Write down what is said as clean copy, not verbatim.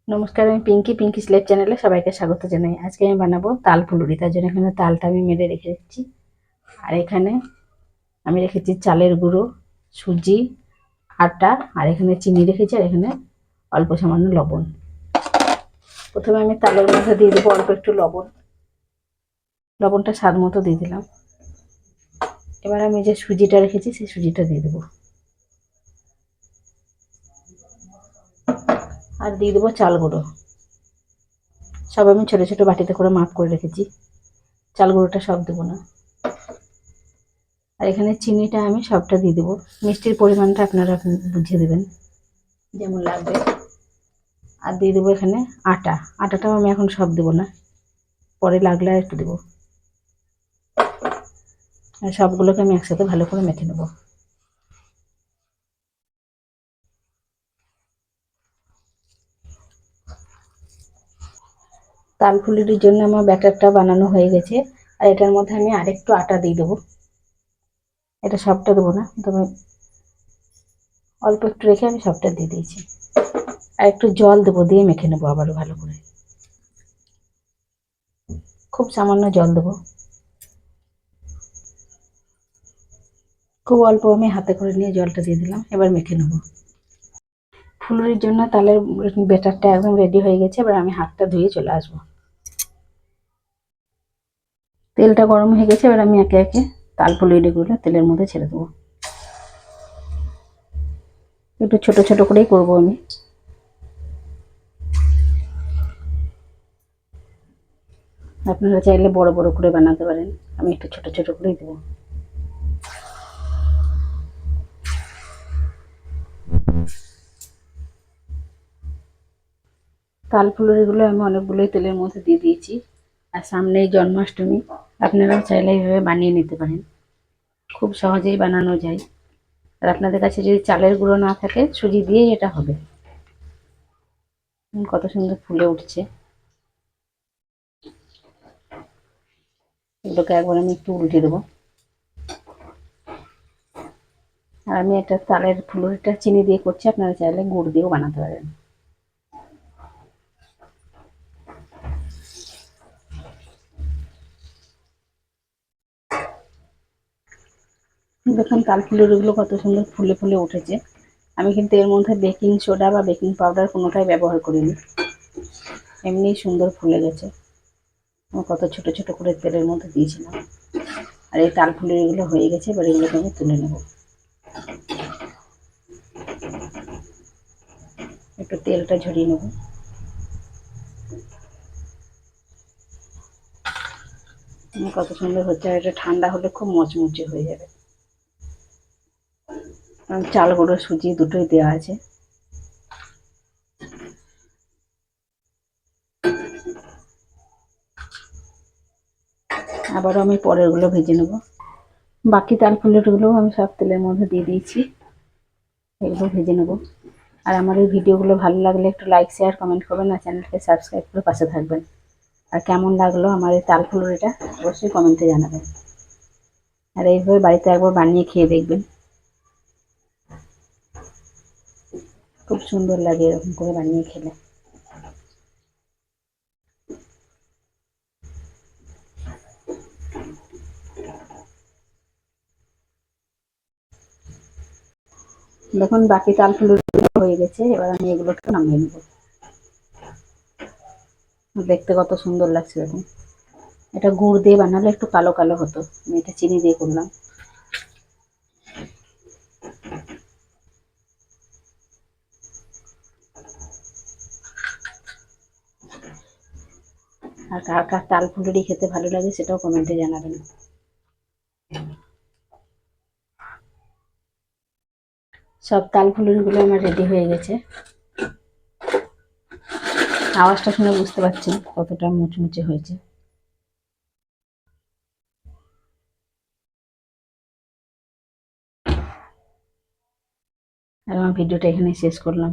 নমস্কার, আমি পিঙ্কি স্লেপ চ্যানেলে সবাইকে স্বাগত জানাই। আজকে আমি বানাবো তাল ফুলুরি। তার জন্য এখানে তালটা আমি মেরে রেখে দিচ্ছি। আর এখানে আমি রেখেছি চালের গুঁড়ো, সুজি, আটা, আর এখানে চিনি রেখেছি, আর এখানে অল্প সামান্য লবণ। প্রথমে আমি তালের মধ্যে দিয়ে দেবো অল্প একটু লবণ। লবণটা স্বাদ মতো দিয়ে দিলাম। এবার আমি যে সুজিটা রেখেছি সেই সুজিটা দিয়ে দেবো। আর দিয়ে দেবো চাল গুঁড়ো। সব আমি ছোটো ছোটো বাটিতে করে মাপ করে রেখেছি। চাল গুঁড়োটা সব দেবো না। আর এখানে চিনিটা আমি সবটা দিয়ে দেবো। মিষ্টির পরিমাণটা আপনারা বুঝিয়ে দেবেন যেমন লাগবে। আর দিয়ে দেবো এখানে আটাটাও আমি এখন সব দেবো না, পরে লাগলে আর একটু দেবো। আর সবগুলোকে আমি একসাথে ভালো করে মেখে নেবো। তাল ফুলুরির জন্য আমার ব্যাটারটা বানানো হয়ে গেছে। আর এটার মধ্যে আমি আরেকটু আটা দিয়ে দেবো। এটা সবটা দেবো না, তবে অল্প একটু রেখে আমি সবটা দিয়ে দিয়েছি। আর একটু জল দেবো, দিয়ে মেখে নেবো আবারও ভালো করে। খুব সামান্য জল দেবো, খুব অল্প। আমি হাতে করে নিয়ে জলটা দিয়ে দিলাম। এবার মেখে নেবো। ফুলুরির জন্য তালের ব্যাটারটা একদম রেডি হয়ে গেছে। এবার আমি হাতটা ধুয়ে চলে আসবো। তেলটা গরম হয়ে গেছে। এবার আমি একে একে তাল ফুলুরিগুলো তেলের মধ্যে ছেড়ে দেবো। একটু ছোট ছোট করেই করবো আমি। আপনারা চাইলে বড় বড় করে বানাতে পারেন, আমি একটু ছোট ছোট করেই দেবো। তাল ফুলুরিগুলো আমি অনেকগুলোই তেলের মধ্যে দিয়ে দিয়েছি। আর সামনেই জন্মাষ্টমী, আপনারাও চাইলে এইভাবে বানিয়ে নিতে পারেন। খুব সহজেই বানানো যায়। আর আপনাদের কাছে যদি চালের গুঁড়ো না থাকে, সুজি দিয়েই এটা হবে। কত সুন্দর ফুলে উঠছে। এগুলোকে একবার আমি একটু উল্টে দেবো। আর আমি একটা তালের ফুলুরিটা চিনি দিয়ে করছি, আপনারা চাইলে গুড় দিয়েও বানাতে পারেন। দেখুন তাল ফুলুরিগুলো কত সুন্দর ফুলে ফুলে উঠেছে। আমি কিন্তু এর মধ্যে বেকিং সোডা বা বেকিং পাউডার কোনোটাই ব্যবহার করিনি, এমনিই সুন্দর ফুলে গেছে। আমি কত ছোট ছোট করে তেলের মধ্যে দিয়েছিলাম। আর এই তাল ফুলুরিগুলো হয়ে গেছে। এবার এগুলোকে আমি তুলে নেব। একটু তেলটা ঝরিয়ে নেব। কত সুন্দর হচ্ছে। আর এটা ঠান্ডা হলে খুব মচমচে হয়ে যাবে। চাল গুঁড়ো সুজি দুটোই দেওয়া আছে। আবারও আমি পরেরগুলো ভেজে নেব। বাকি তাল ফুলুরিগুলোও আমি সব তেলের মধ্যে দিয়ে দিয়েছি। এগুলো ভেজে নেব। আর আমার এই ভিডিওগুলো ভালো লাগলে একটু লাইক শেয়ার কমেন্ট করবেন, আর চ্যানেলকে সাবস্ক্রাইব করে পাশে থাকবেন। আর কেমন লাগলো আমার এই তাল ফুলুরিটা অবশ্যই কমেন্টে জানাবেন। আর এইভাবে বাড়িতে একবার বানিয়ে খেয়ে দেখবেন, খুব সুন্দর লাগে এরকম করে বানিয়ে খেলে। দেখুন বাকি তাল ফুলুরি হয়ে গেছে। এবার আমি এগুলোকে নামিয়ে নেব। দেখতে কত সুন্দর লাগছে দেখুন। এটা গুড় দিয়ে বানালে একটু কালো কালো হতো, আমি এটা চিনি দিয়ে করলাম। আর কার কার তাল ফুলুরি খেতে ভালো লাগে সেটাও কমেন্টে জানাবেন। সব তাল ফুলুরিগুলো আমার রেডি হয়ে গেছে। আওয়াজটা শুনে বুঝতে পারছেন কতটা মুচমুচে হয়েছে। আর আমার ভিডিওটা এখানে শেষ করলাম।